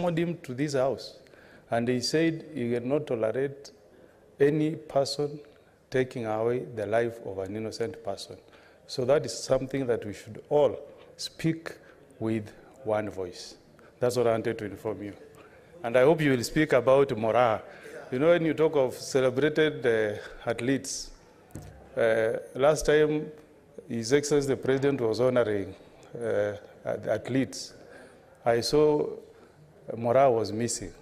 summoned him to this house, and he said he cannot tolerate any person taking away the life of an innocent person. So that is something that we should all speak with one voice. That's what I wanted to inform you. And I hope you will speak about Moraa. You know, when you talk of celebrated athletes, last time His Excellency the President was honoring athletes. I saw Moraa was missing.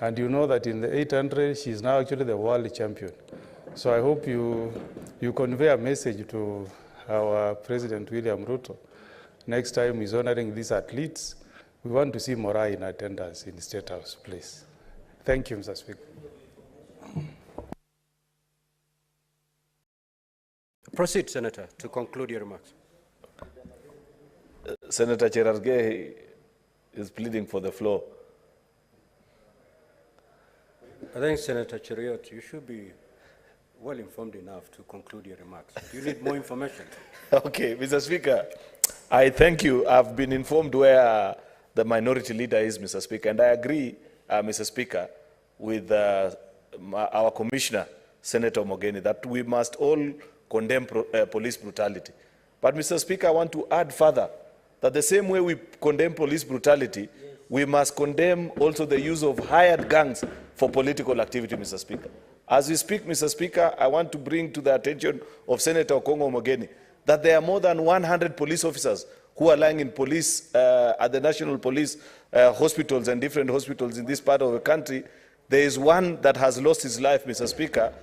And you know that in the 800, she is now actually the world champion. So I hope you convey a message to our President William Ruto. Next time he's honoring these athletes, we want to see Moraa in attendance in the State House, please. Thank you, Mr. Speaker. Proceed, Senator, to conclude your remarks. Senator Cherargei is pleading for the floor. I think, Senator Cheriot, you should be well informed enough to conclude your remarks. Do you need more information? Okay, Mr. Speaker, I thank you. I've been informed where the minority leader is, Mr. Speaker, and I agree, Mr. Speaker, with our Commissioner, Senator Mogeni, that we must all condemn police brutality. But, Mr. Speaker, I want to add further that the same way we condemn police brutality, we must condemn also the use of hired gangs for political activity, Mr. Speaker. As we speak, Mr. Speaker, I want to bring to the attention of Senator Okongo Mogeni that there are more than 100 police officers who are lying in police, at the national police hospitals and different hospitals in this part of the country. There is one that has lost his life, Mr. Speaker,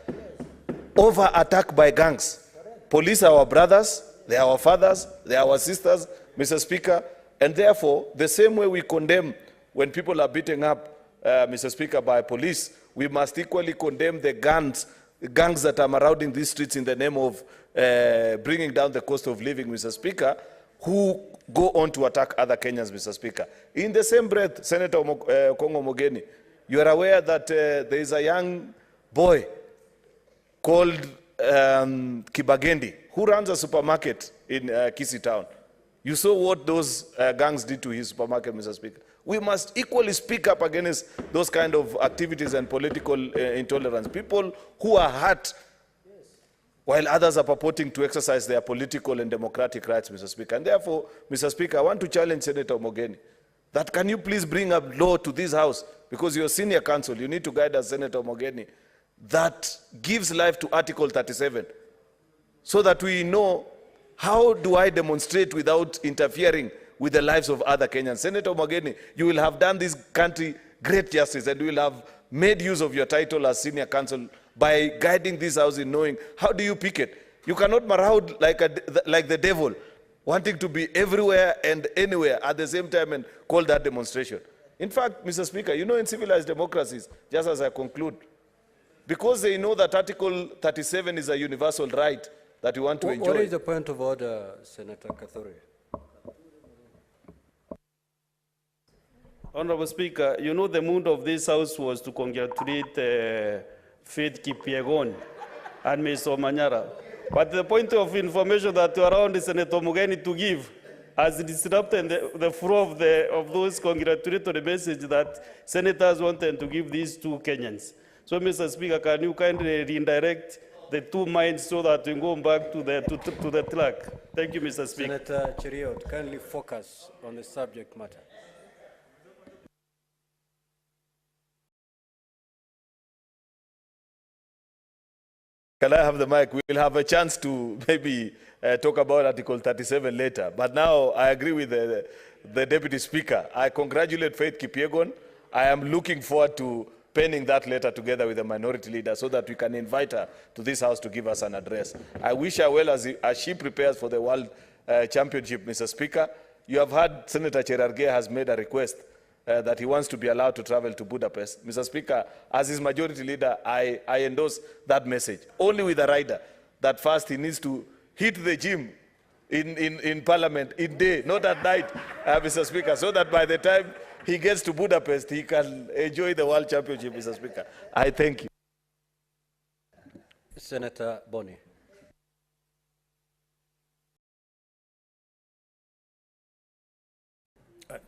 over attack by gangs. Police are our brothers, they are our fathers, they are our sisters, Mr. Speaker, and therefore, the same way we condemn when people are beaten up, Mr. Speaker, by police, we must equally condemn the gangs that are marauding these streets in the name of bringing down the cost of living, Mr. Speaker, who go on to attack other Kenyans, Mr. Speaker. In the same breath, Senator Kongo Mogeni, you are aware that there is a young boy called Kibagendi, who runs a supermarket in Kisii town. You saw what those gangs did to his supermarket, Mr. Speaker. We must equally speak up against those kind of activities and political intolerance. People who are hurt while others are purporting to exercise their political and democratic rights, Mr. Speaker. And therefore, Mr. Speaker, I want to challenge Senator Mogeni that can you please bring up law to this House, because you're senior counsel, you need to guide us, Senator Mogeni, that gives life to Article 37, so that we know how do I demonstrate without interfering with the lives of other Kenyans. Senator Mogeni, you will have done this country great justice, and you will have made use of your title as senior counsel by guiding this House in knowing how do you pick it. You cannot maraud like the devil, wanting to be everywhere and anywhere at the same time and call that demonstration. In fact, Mr. Speaker, you know, in civilized democracies, just as I conclude, because they know that Article 37 is a universal right that we want to enjoy. What is the point of order, Senator Kathuri? Honorable Speaker, you know the mood of this House was to congratulate Faith Kipyegon and Mr. Manyara. But the point of information that you around Senator Mugeni to give has disrupted the flow of those congratulatory messages that senators wanted to give these two Kenyans. So, Mr. Speaker, can you kindly redirect the two minds so that we go back to the track? Thank you, Mr. Speaker. Senator Cheriot, kindly focus on the subject matter. Can I have the mic? We'll have a chance to maybe talk about Article 37 later. But now I agree with the Deputy Speaker. I congratulate Faith Kipyegon. I am looking forward to penning that letter together with the minority leader so that we can invite her to this House to give us an address. I wish her well as she prepares for the World Championship, Mr. Speaker. You have heard Senator Cherargei has made a request that he wants to be allowed to travel to Budapest. Mr. Speaker, as his majority leader, I endorse that message. Only with a rider, that first he needs to hit the gym in Parliament in day, not at night, Mr. Speaker, so that by the time he gets to Budapest, he can enjoy the World Championship, Mr. Speaker. I thank you. Senator Boni.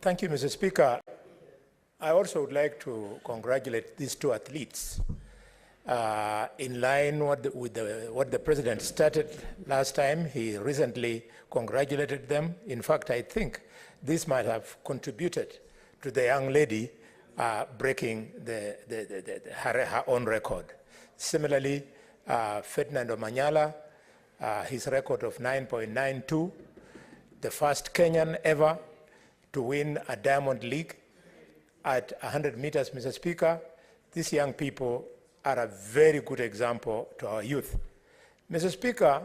Thank you, Mr. Speaker. I also would like to congratulate these two athletes in line with what the president started last time. He recently congratulated them. In fact, I think this might have contributed to the young lady breaking her own record. Similarly, Ferdinando Manyala, his record of 9.92, the first Kenyan ever to win a Diamond League at 100 meters, Mr. Speaker. These young people are a very good example to our youth. Mr. Speaker,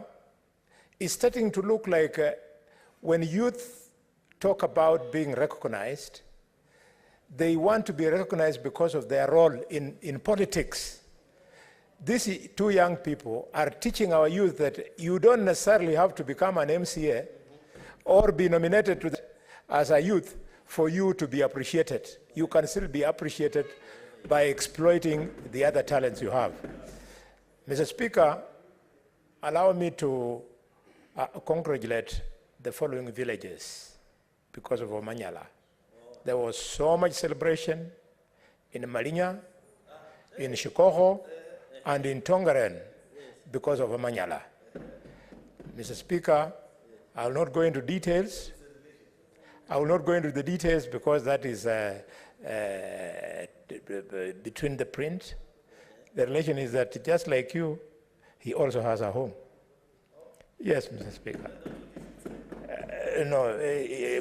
it's starting to look like when youth talk about being recognized, they want to be recognized because of their role in politics. These two young people are teaching our youth that you don't necessarily have to become an MCA or be nominated to as a youth for you to be appreciated. You can still be appreciated by exploiting the other talents you have. Mr. Speaker, allow me to congratulate the following villages because of Omanyala. There was so much celebration in Malinya, in Shikoho, and in Tongaren because of Omanyala. Mr. Speaker, I will not go into details. I will not go into the details because that is between the print. The relation is that just like you, he also has a home. Yes, Mr. Speaker.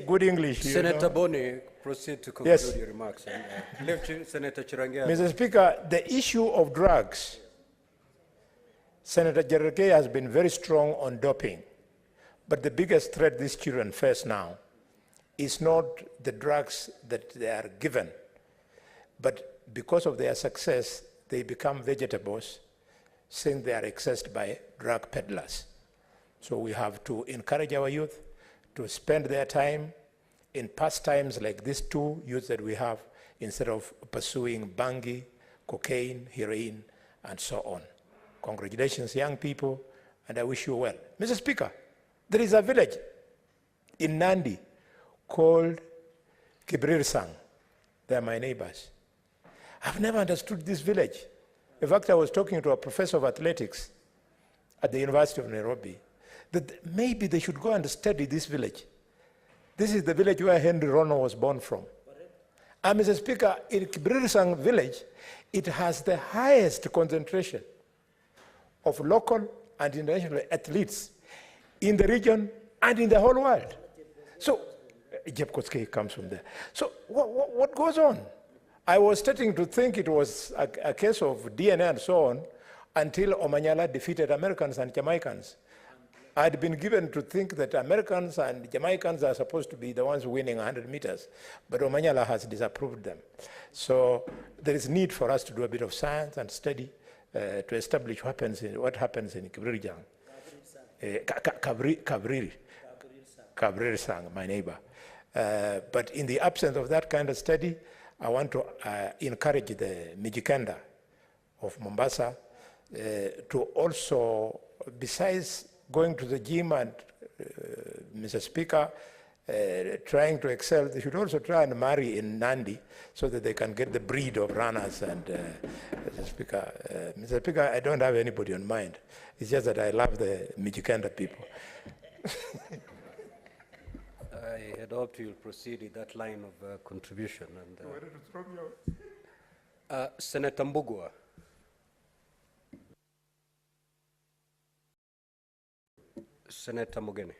Good English. Senator Boni, proceed to conclude your remarks. Senator Chirangia. Mr. Speaker, the issue of drugs, Senator Jereke has been very strong on doping, but the biggest threat these children face now is not the drugs that they are given, but because of their success, they become vegetables since they are accessed by drug peddlers. So we have to encourage our youth to spend their time in pastimes like these two youths that we have instead of pursuing bangi, cocaine, heroin, and so on. Congratulations, young people, and I wish you well. Mr. Speaker, there is a village in Nandi called Kibrir-Sang. They are my neighbors. I've never understood this village. In fact, I was talking to a professor of athletics at the University of Nairobi that maybe they should go and study this village. This is the village where Henry Rono was born from. And Mr. Speaker, in Kibrir-Sang village, it has the highest concentration of local and international athletes in the region and in the whole world. So, Jeb Kotske comes from there. So, what goes on? I was starting to think it was a case of DNA and so on until Omanyala defeated Americans and Jamaicans. I'd been given to think that Americans and Jamaicans are supposed to be the ones winning 100 meters, but Omanyala has disapproved them. So there is need for us to do a bit of science and study to establish what happens in Kibrir-Sang. Kibrir-Sang, my neighbor. But in the absence of that kind of study, I want to encourage the Mijikenda of Mombasa to also, besides going to the gym and, Mr. Speaker, trying to excel, they should also try and marry in Nandi so that they can get the breed of runners. And Mr. Speaker, I don't have anybody on mind. It's just that I love the Mijikenda people. I had hoped you'll proceed in that line of contribution. And, Senator Mbugua. Senator Mogeni.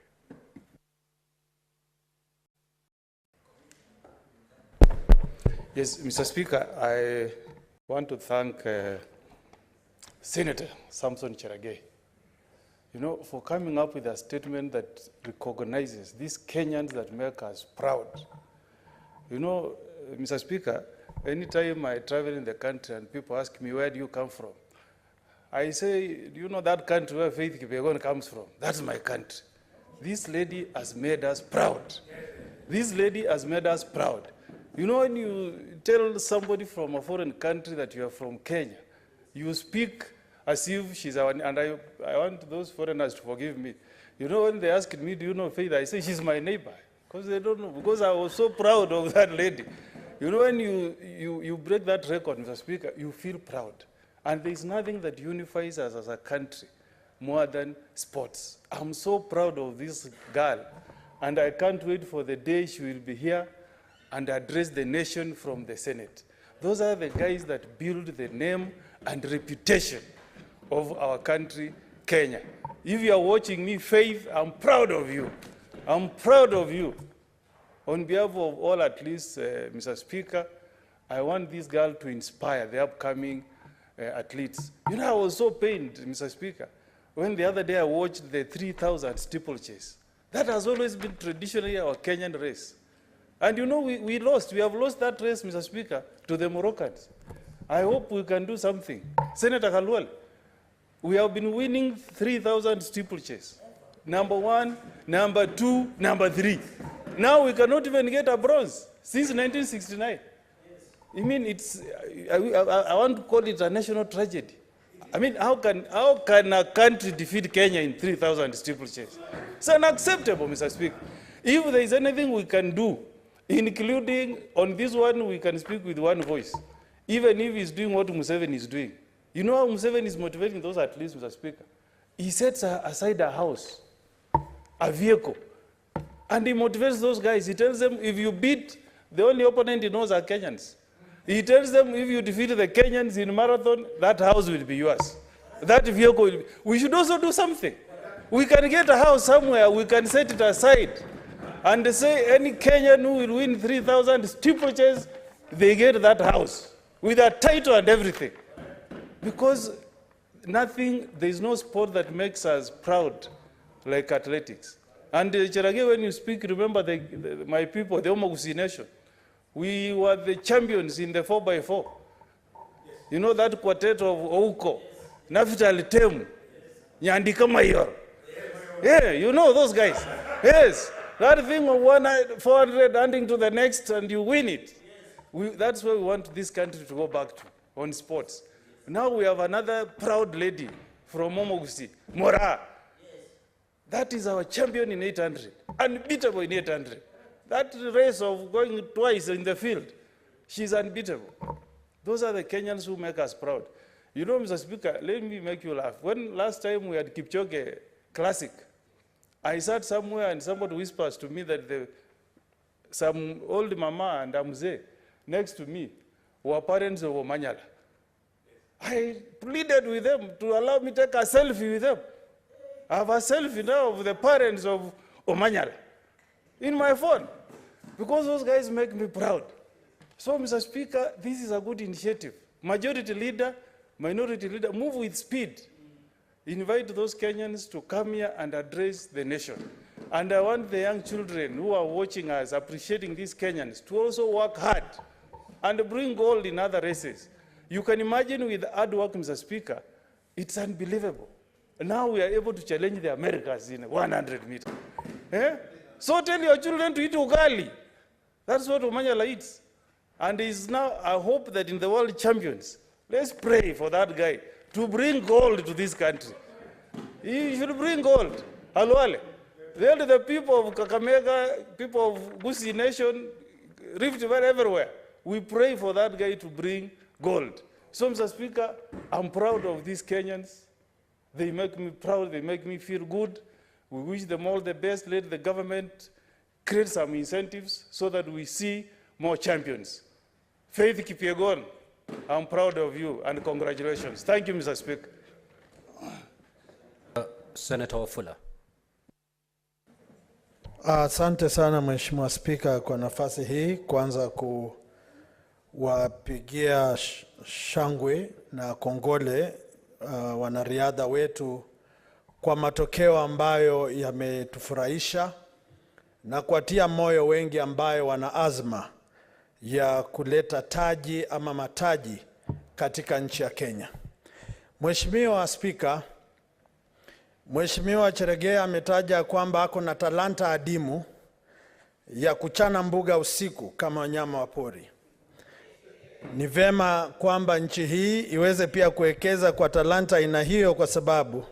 Yes, Mr. Speaker, I want to thank Senator Samson Cherargei, for coming up with a statement that recognizes these Kenyans that make us proud. Mr. Speaker, anytime I travel in the country and people ask me, where do you come from? I say, do you know that country where Faith Kipyegon comes from? That's my country. This lady has made us proud. This lady has made us proud. When you tell somebody from a foreign country that you are from Kenya, you speak as if she's our, and I want those foreigners to forgive me. When they ask me, do you know Faith? I say, she's my neighbor. Because they don't know, because I was so proud of that lady. You know, when you break that record, Mr. Speaker, you feel proud. And there's nothing that unifies us as a country more than sports. I'm so proud of this girl, and I can't wait for the day she will be here and address the nation from the Senate. Those are the guys that build the name and reputation of our country, Kenya. If you are watching me, Faith, I'm proud of you. I'm proud of you. On behalf of all, at least, Mr. Speaker, I want this girl to inspire the upcoming athletes. You know, I was so pained, Mr. Speaker, when the other day I watched the 3,000 steeplechase. That has always been traditionally our Kenyan race. And you know, we lost. We have lost that race, Mr. Speaker, to the Moroccans. I hope we can do something. Senator Khalwale, we have been winning 3,000 steeplechase. Number 1, number 2, number 3. Now we cannot even get a bronze since 1969. I mean, I want to call it a national tragedy. I mean, how can a country defeat Kenya in 3,000 steeplechase? It's unacceptable, Mr. Speaker. If there is anything we can do, including on this one, we can speak with one voice, even if he's doing what Museveni is doing. You know how Museveni is motivating those athletes, Mr. Speaker? He sets aside a house, a vehicle, and he motivates those guys. He tells them, if you beat the only opponent he knows are Kenyans. He tells them, if you defeat the Kenyans in marathon, that house will be yours. That vehicle will be. We should also do something. We can get a house somewhere, we can set it aside, and say any Kenyan who will win 3,000 steeplechase, they get that house, with a title and everything. Because there is no sport that makes us proud like athletics. And Cherage, when you speak, remember my people, the Omogusi Nation. We were the champions in the 4x4. You know that quartet of Ouko, Nafital Temu, Nyandika Mayor. Yeah, you know those guys. Yes, that thing of 400 handing to the next and you win it. That's where we want this country to go back to, on sports. Now we have another proud lady from Omogusi, Mora. That is our champion in 800, unbeatable in 800. That race of going twice in the field, she's unbeatable. Those are the Kenyans who make us proud. You know, Mr. Speaker, let me make you laugh. When last time we had Kipchoge Classic, I sat somewhere and somebody whispers to me that some old mama and Amze next to me were parents of Omanyala. I pleaded with them to allow me to take a selfie with them. I have a selfie now of the parents of Omanyala in my phone, because those guys make me proud. So, Mr. Speaker, this is a good initiative. Majority leader, minority leader, move with speed. Invite those Kenyans to come here and address the nation. And I want the young children who are watching us, appreciating these Kenyans, to also work hard and bring gold in other races. You can imagine with hard work, Mr. Speaker, it's unbelievable. Now we are able to challenge the Americas in 100 meters. Eh? So tell your children to eat ugali. That's what Omanyala eats. And it's now, I hope that in the world champions, let's pray for that guy to bring gold to this country. He should bring gold. Halwale. The people of Kakamega, people of Gusii Nation, Rift Valley, everywhere. We pray for that guy to bring gold. So, Mr. Speaker, I'm proud of these Kenyans. They make me proud, they make me feel good. We wish them all the best. Let the government create some incentives so that we see more champions. Faith Kipyegon, I'm proud of you and congratulations. Thank you, Mr. Speaker. Senator Fuller. Asante sana Mheshimiwa Spika kwa nafasi hii, kwanza kuwapigia shangwe na kongole wanariadha wetu kwa matokeo ambayo yametufurahisha na kuatia moyo wengi ambayo wana azma ya kuleta taji ama mataji katika nchi ya Kenya. Mheshimiwa Spika, Mheshimiwa Cherage ametaja kwamba ako na talanta adimu ya kuchana mbuga usiku kama wanyama wa pori. Ni vema kwamba nchi hii iweze pia kuwekeza kwa talanta aina hiyo, kwa sababu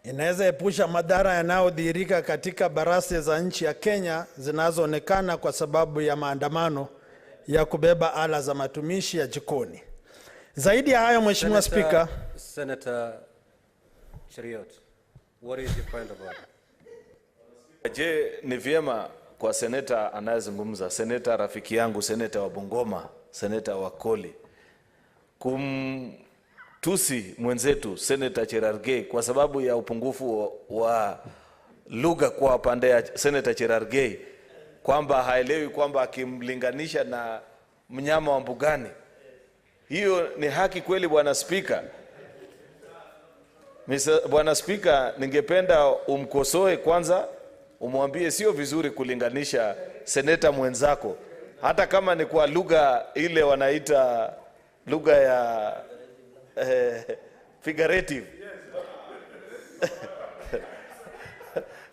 inaweza epusha madhara yanayodhihirika katika barasi za nchi ya Kenya zinazoonekana kwa sababu ya maandamano ya kubeba ala za matumishi ya jikoni. Zaidi ya hayo, Mheshimiwa Spika, Senator Cheriot, what is your point about it? Je, ni vyema kwa seneta anayezungumza, seneta rafiki yangu, seneta wa Bungoma, seneta wa Koli, kumtusi mwenzetu seneta Cherargei kwa sababu ya upungufu wa lugha kwa pande ya seneta Cherargei, kwamba haelewi kwamba akimlinganisha na mnyama wa mbugani? Hiyo ni haki kweli, Bwana Spika? Bwana Spika, ningependa umkosoe kwanza, umwambie sio vizuri kulinganisha seneta mwenzako, hata kama ni kwa lugha ile wanaita lugha ya figurative.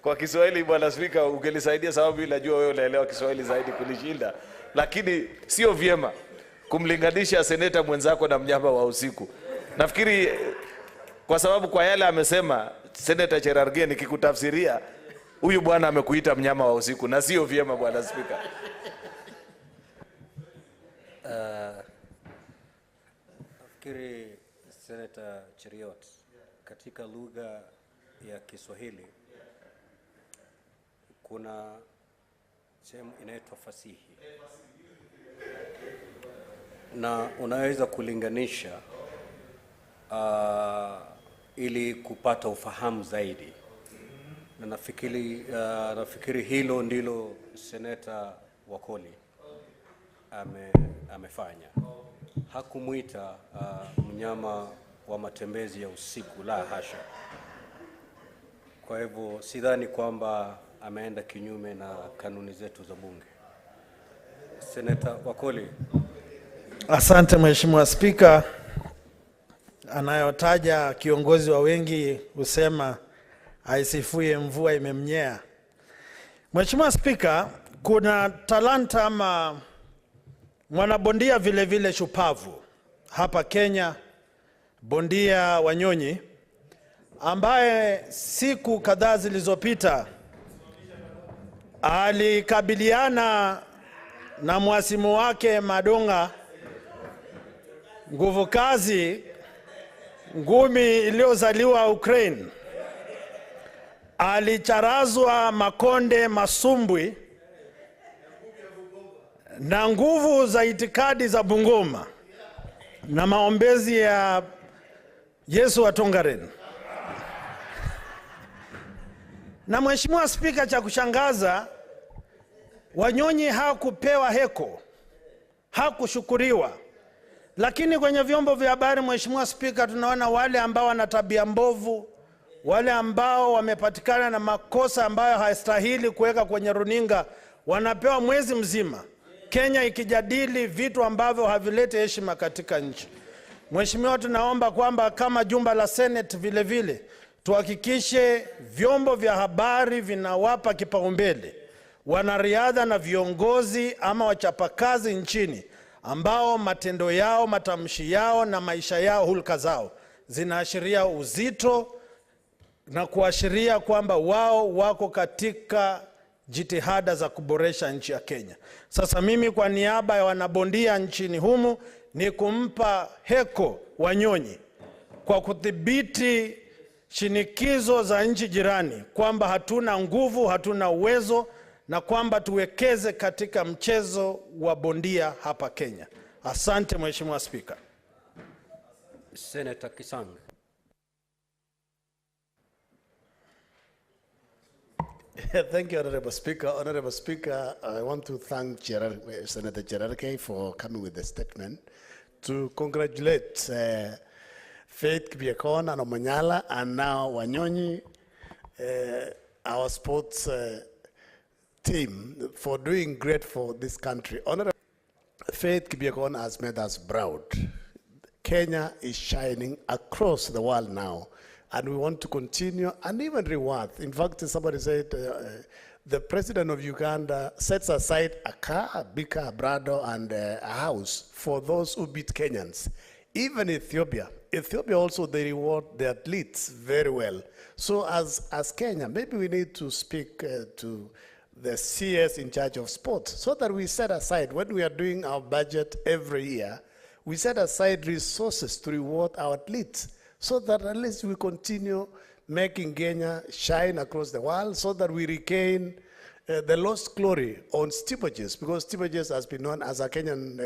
Kwa Kiswahili, Bwana Spika, ungelisaidia sababu najua wewe unaelewa Kiswahili zaidi kunishinda, lakini sio vyema kumlinganisha seneta mwenzako na mnyama wa usiku. Nafikiri kwa sababu kwa yale amesema Seneta Cherargei, nikikutafsiria huyu bwana amekuita mnyama wa usiku na sio vyema, Bwana Spika. Nafikiri Senator Cheriot, katika lugha ya Kiswahili kuna sehemu inaitwa fasihi, na unaweza kulinganisha ili kupata ufahamu zaidi, na nafikiri hilo ndilo Seneta Wakoli amefanya. Hakumuita mnyama wa matembezi ya usiku, la hasha. Kwa hivyo sidhani kwamba ameenda kinyume na kanuni zetu za bunge. Seneta Wakoli. Asante Mheshimiwa Spika. Anayotaja kiongozi wa wengi husema aisifuye mvua imemnyea. Mheshimiwa Spika, kuna talanta ama mwanabondia vile vile shupavu hapa Kenya, bondia Wanyonyi, ambaye siku kadhaa zilizopita alikabiliana na mwasimu wake Madonga nguvu kazi, ngumi iliyozaliwa Ukraine. Alicharazwa makonde masumbwi na nguvu za itikadi za Bungoma na maombezi ya Yesu wa Tongaren. Na Mheshimiwa Spika, cha kushangaza, Wanyonyi hakupewa heko, hakushukuriwa. Lakini kwenye vyombo vya habari, Mheshimiwa Spika, tunaona wale ambao wana tabia mbovu, wale ambao wamepatikana na makosa ambayo haistahili kuweka kwenye runinga, wanapewa mwezi mzima, Kenya ikijadili vitu ambavyo havilete heshima katika nchi. Mheshimiwa, tunaomba kwamba kama jumba la Senate vile vile tuhakikishe vyombo vya habari vinawapa kipaumbele wanariadha na viongozi ama wachapakazi nchini ambao matendo yao, matamshi yao na maisha yao, hulka zao zinaashiria uzito na kuashiria kwamba wao wako katika jitihada za kuboresha nchi ya Kenya. Sasa mimi kwa niaba ya wanabondia nchini humu ni kumpa heko Wanyonyi kwa kudhibiti shinikizo za nchi jirani kwamba hatuna nguvu, hatuna uwezo, na kwamba tuwekeze katika mchezo wa bondia hapa Kenya. Asante Mheshimiwa Spika. Senator Kisang. Thank you, Honorable Speaker. Honorable Speaker, I want to thank Senator Cherargei for coming with the statement to congratulate Faith Kipyegon and Omanyala and now Wanyonyi, our sports team, for doing great for this country. Honorable Faith Kipyegon has made us proud. Kenya is shining across the world now, and we want to continue and even reward. In fact, somebody said the president of Uganda sets aside a car, a big car, Brado, and a house for those who beat Kenyans Even Ethiopia also, they reward the athletes very well. So as Kenya, maybe we need to speak to the CS in charge of sports so that we set aside, when we are doing our budget every year, we set aside resources to reward our athletes so that at least we continue making Kenya shine across the world, so that we regain the lost glory on steeplages, because steeplages has been known as a Kenyan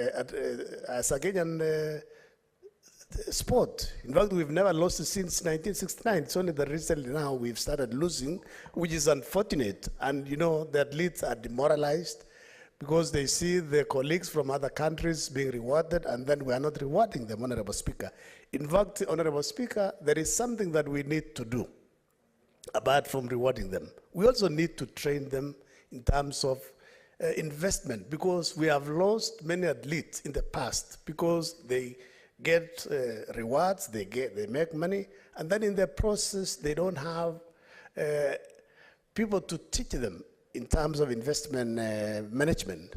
sport. In fact, we've never lost it since 1969. It's only that recently now we've started losing, which is unfortunate. And you know, the athletes are demoralized because they see their colleagues from other countries being rewarded, and then we are not rewarding them, Honorable Speaker. In fact, Honorable Speaker, there is something that we need to do apart from rewarding them. We also need to train them in terms of investment, because we have lost many athletes in the past because they get rewards, they make money, and then in the process they don't have people to teach them in terms of investment management,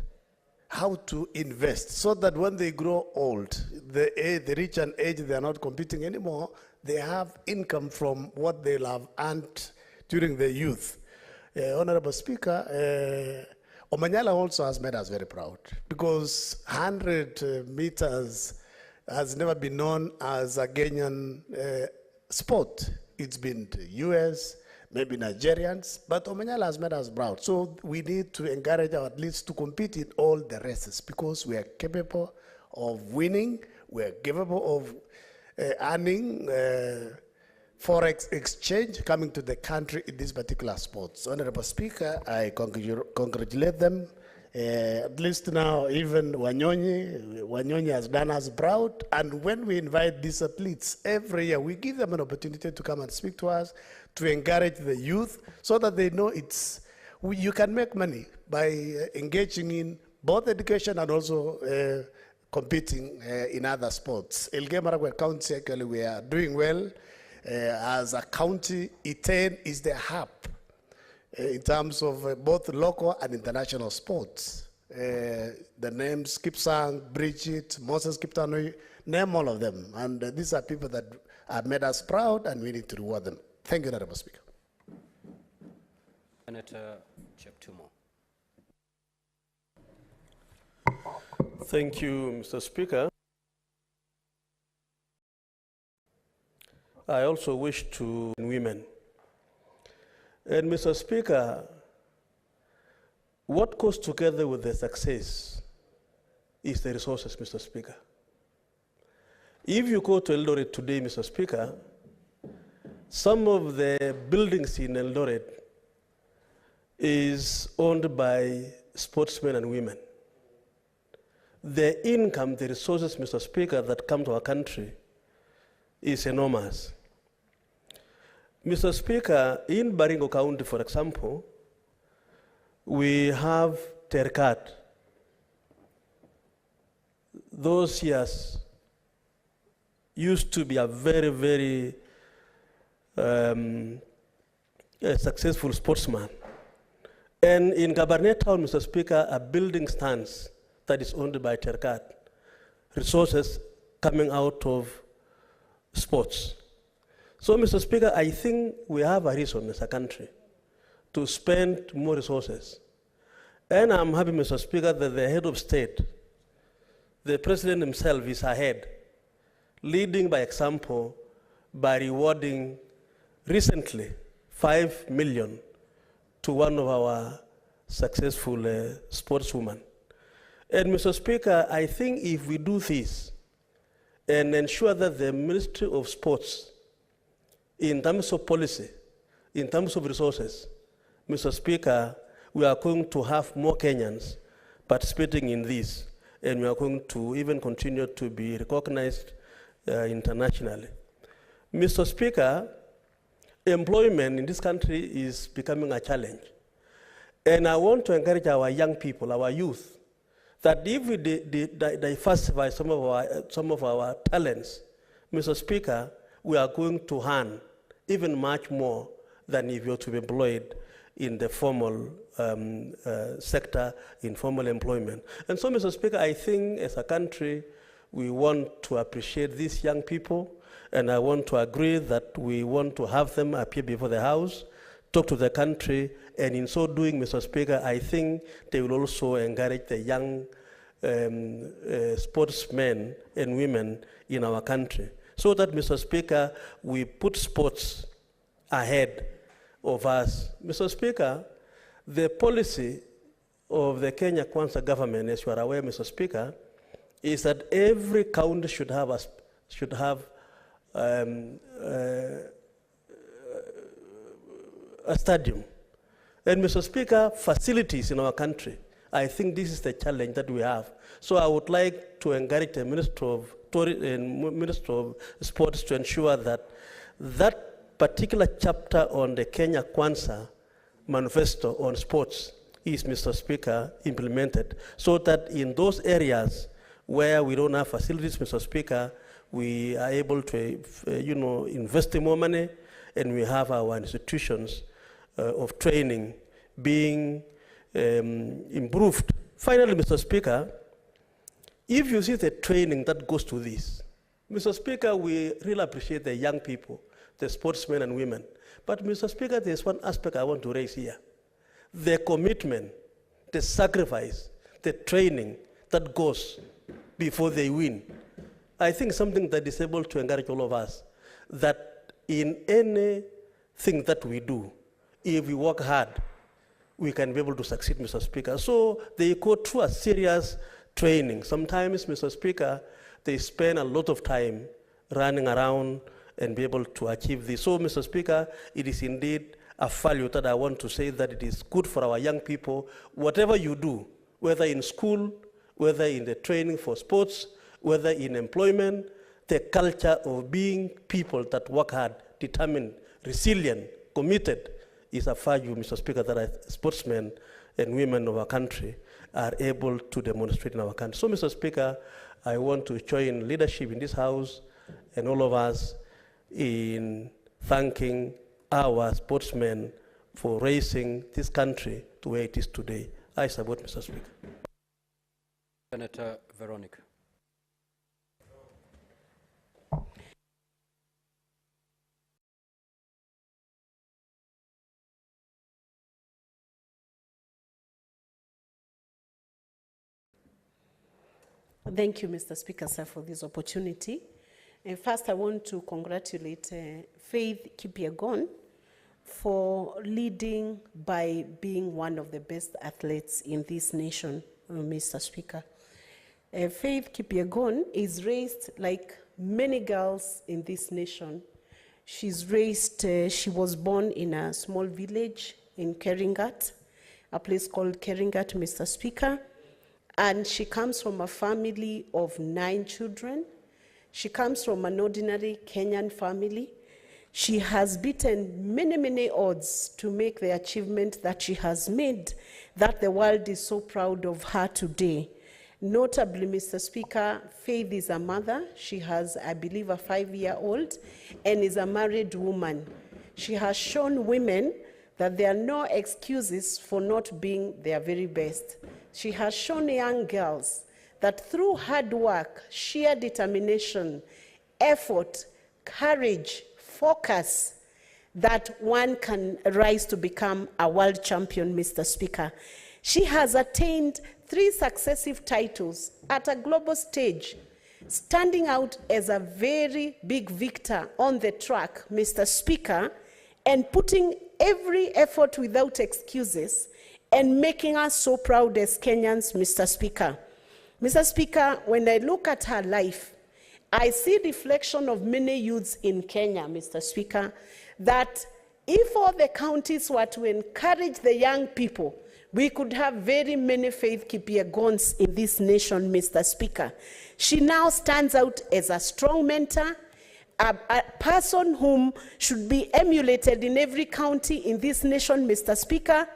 how to invest, so that when they grow old, they reach an age they are not competing anymore, they have income from what they'll have earned during their youth. Honorable Speaker, Omanyala also has made us very proud, because 100 meters has never been known as a Kenyan sport. It's been the US, maybe Nigerians, but Omanyala has made us proud. So we need to encourage our athletes to compete in all the races, because we are capable of winning, we are capable of earning forex exchange coming to the country in this particular sports. Honorable Speaker, I congratulate them. At least now, even Wanyonyi has done us proud. And when we invite these athletes every year, we give them an opportunity to come and speak to us, to encourage the youth, so that they know you can make money by engaging in both education and also competing in other sports. Elgeyo-Marakwet County, actually, we are doing well. As a county, Iten is the hub in terms of both local and international sports. The names Kipsang, Bridget, Moses Kiptanui, name all of them. And these are people that have made us proud, and we need to reward them. Thank you, Honorable Speaker. Senator Cheptumo. Thank you, Mr. Speaker. I also wish to women. And Mr. Speaker, what goes together with the success is the resources, Mr. Speaker. If you go to Eldoret today, Mr. Speaker, some of the buildings in Eldoret is owned by sportsmen and women. The income, the resources, Mr. Speaker, that come to our country is enormous. Mr. Speaker, in Baringo County, for example, we have Terkat. Those years used to be a very, very successful sportsman. And in Gabarnet Town, Mr. Speaker, a building stands that is owned by Terkat. Resources coming out of sports. So, Mr. Speaker, I think we have a reason as a country to spend more resources. And I'm happy, Mr. Speaker, that the head of state, the president himself, is ahead, leading by example by rewarding recently 5 million to one of our successful sportswomen. And Mr. Speaker, I think if we do this and ensure that the Ministry of Sports, in terms of policy, in terms of resources, Mr. Speaker, we are going to have more Kenyans participating in this, and we are going to even continue to be recognized internationally. Mr. Speaker, employment in this country is becoming a challenge. And I want to encourage our young people, our youth, that if we diversify some of our talents, Mr. Speaker, we are going to earn even much more than if you're to be employed in the formal sector, in formal employment. And so, Mr. Speaker, I think as a country, we want to appreciate these young people, and I want to agree that we want to have them appear before the House, talk to the country, and in so doing, Mr. Speaker, I think they will also encourage the young sportsmen and women in our country. So that, Mr. Speaker, we put sports ahead of us. Mr. Speaker, the policy of the Kenya Kwanza government, as you are aware, Mr. Speaker, is that every county should have a stadium. And Mr. Speaker, facilities in our country, I think this is the challenge that we have. So I would like to encourage the Minister of Sports to ensure that that particular chapter on the Kenya Kwanza manifesto on sports is, Mr. Speaker, implemented, so that in those areas where we don't have facilities, Mr. Speaker, we are able to, invest more money, and we have our institutions of training being improved. Finally, Mr. Speaker, if you see the training that goes to this, Mr. Speaker, we really appreciate the young people, the sportsmen and women. But, Mr. Speaker, there's one aspect I want to raise here. The commitment, the sacrifice, the training that goes before they win. I think something that is able to encourage all of us, that in anything that we do, if we work hard, we can be able to succeed, Mr. Speaker. So they go through a serious training. Sometimes, Mr. Speaker, they spend a lot of time running around and be able to achieve this. So, Mr. Speaker, it is indeed a value that I want to say that it is good for our young people. Whatever you do, whether in school, whether in the training for sports, whether in employment, the culture of being people that work hard, determined, resilient, committed, is a value, Mr. Speaker, that sportsmen and women of our country are able to demonstrate in our country. So, Mr. Speaker, I want to join leadership in this House and all of us in thanking our sportsmen for raising this country to where it is today. I support, Mr. Speaker. Senator Veronica. Thank you, Mr. Speaker, sir, for this opportunity. And first, I want to congratulate Faith Kipyegon for leading by being one of the best athletes in this nation, Mr. Speaker. Faith Kipyegon is raised like many girls in this nation. She's raised, she was born in a small village in Keringat, a place called Keringat, Mr. Speaker. And she comes from a family of 9 children. She comes from an ordinary Kenyan family. She has beaten many, many odds to make the achievement that she has made, that the world is so proud of her today. Notably, Mr. Speaker, Faith is a mother. She has, I believe, a 5-year-old and is a married woman. She has shown women that there are no excuses for not being their very best. She has shown young girls that through hard work, sheer determination, effort, courage, focus, that one can rise to become a world champion, Mr. Speaker. She has attained 3 successive titles at a global stage, standing out as a very big victor on the track, Mr. Speaker, and putting every effort without excuses and making us so proud as Kenyans, Mr. Speaker. Mr. Speaker, when I look at her life, I see reflection of many youths in Kenya, Mr. Speaker, that if all the counties were to encourage the young people, we could have very many Faith Kipyegons in this nation, Mr. Speaker. She now stands out as a strong mentor, a person whom should be emulated in every county in this nation, Mr. Speaker.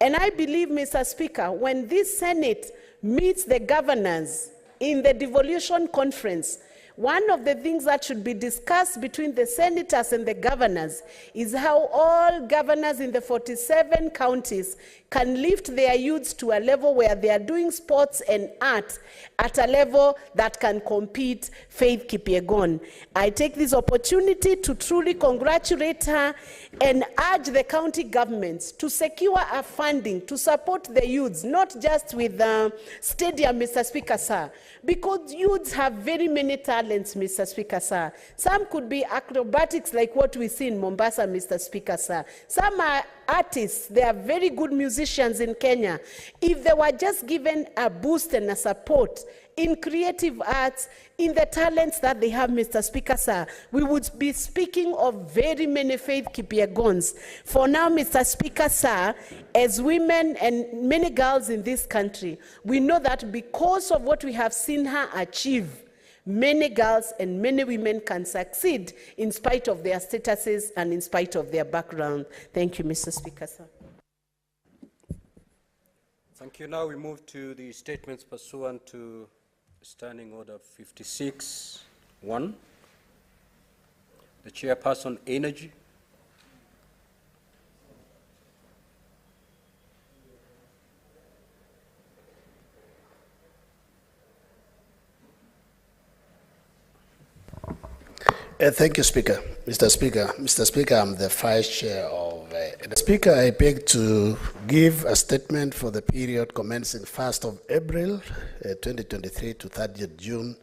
And I believe, Mr. Speaker, when this Senate meets the governors in the devolution conference, one of the things that should be discussed between the senators and the governors is how all governors in the 47 counties can lift their youths to a level where they are doing sports and art at a level that can compete Faith Kipyegon. I take this opportunity to truly congratulate her and urge the county governments to secure a funding to support the youths, not just with stadium, Mr. Speaker, sir, because youths have very many talents, Mr. Speaker, sir. Some could be acrobatics like what we see in Mombasa, Mr. Speaker, sir. Some are artists. They are very good musicians in Kenya. If they were just given a boost and a support in creative arts, in the talents that they have, Mr. Speaker, sir, we would be speaking of very many Faith Kipyegons. For now, Mr. Speaker, sir, as women and many girls in this country, we know that because of what we have seen her achieve, many girls and many women can succeed in spite of their statuses and in spite of their background. Thank you, Mr. Speaker, sir. Thank you. Now we move to the statements pursuant to Standing Order 56-1. The Chairperson, Energy. Thank you, Speaker. Mr. Speaker, I'm the Vice Chair of Speaker, I beg to give a statement for the period commencing 1st of April 2023 to 30th June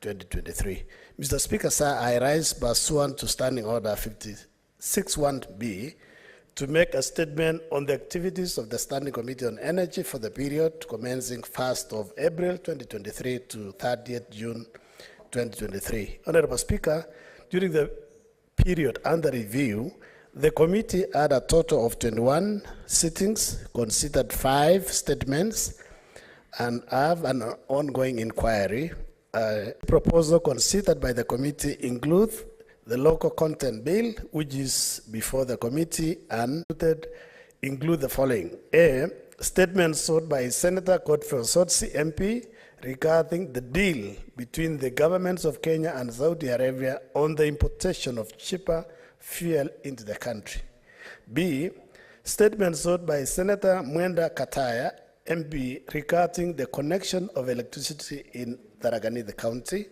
2023. Mr. Speaker, sir, I rise pursuant to Standing Order 56-1B to make a statement on the activities of the Standing Committee on Energy for the period commencing 1st of April 2023 to 30th June 2023. Honorable Speaker, during the period under review, the committee had a total of 21 sittings, considered 5 statements, and have an ongoing inquiry. Proposal considered by the committee include the local content bill, which is before the committee, and include the following. A, statement sought by Senator Godfrey Osotsi, MP, regarding the deal between the governments of Kenya and Saudi Arabia on the importation of cheaper fuel into the country. B, statement sought by Senator Mwenda Kataya, MP, regarding the connection of electricity in Tharaka County.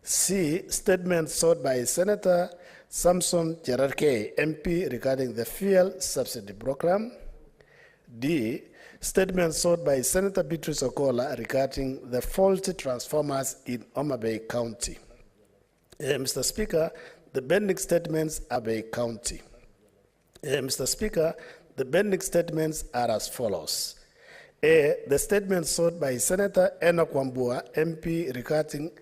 C, statement sought by Senator Samson Cherargei, MP, regarding the fuel subsidy program. D, statement sought by Senator Beatrice Okola regarding the faulty transformers in Homa Bay County. Mr. Speaker, the pending statements are Bay County. Mr. Speaker, the pending statements are as follows. A, the statement sought by Senator Enoch Wambua, MP, regarding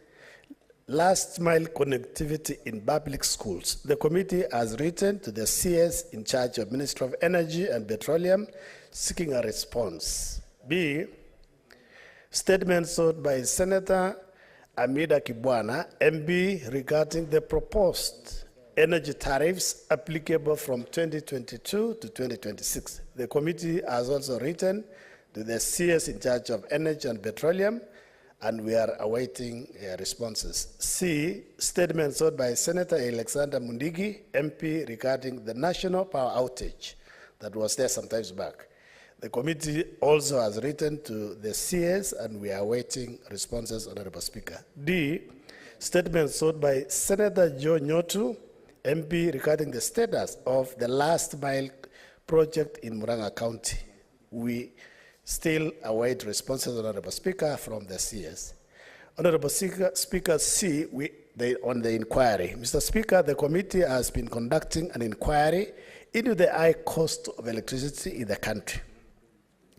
last mile connectivity in public schools. The committee has written to the CS in charge of Ministry of Energy and Petroleum seeking a response. B, statement sought by Senator Amida Kibwana, MP, regarding the proposed energy tariffs applicable from 2022 to 2026. The committee has also written to the CS in charge of Energy and Petroleum, and we are awaiting responses. C, statement sought by Senator Alexander Mundigi, MP, regarding the national power outage that was there some time back. The committee also has written to the CS, and we are awaiting responses, Honorable Speaker. D, statement sought by Senator Joe Nyotu, MP, regarding the status of the last mile project in Murang'a County. We still await responses, Honorable Speaker, from the CS. Honorable Speaker, C, on the inquiry. Mr. Speaker, the committee has been conducting an inquiry into the high cost of electricity in the country.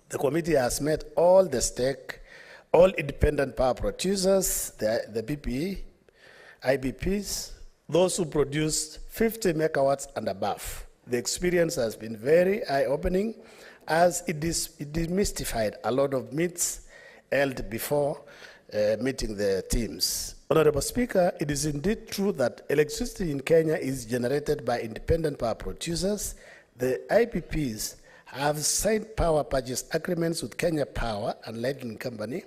The committee has met all independent power producers, the PPE, IBPs, those who produce 50 megawatts and above. The experience has been very eye-opening, as it demystified a lot of myths held before meeting the teams. Honorable Speaker, it is indeed true that electricity in Kenya is generated by independent power producers. The IPPs have signed power purchase agreements with Kenya Power and Lighting Company,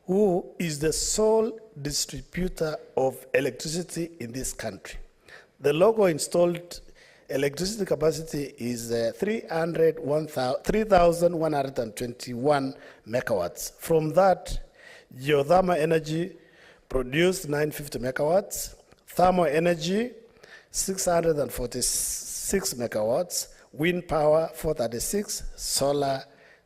who is the sole distributor of electricity in this country. The local installed electricity capacity is 3,121 megawatts. From that, geothermal energy produced 950 megawatts, thermal energy 646 megawatts, wind power 436, solar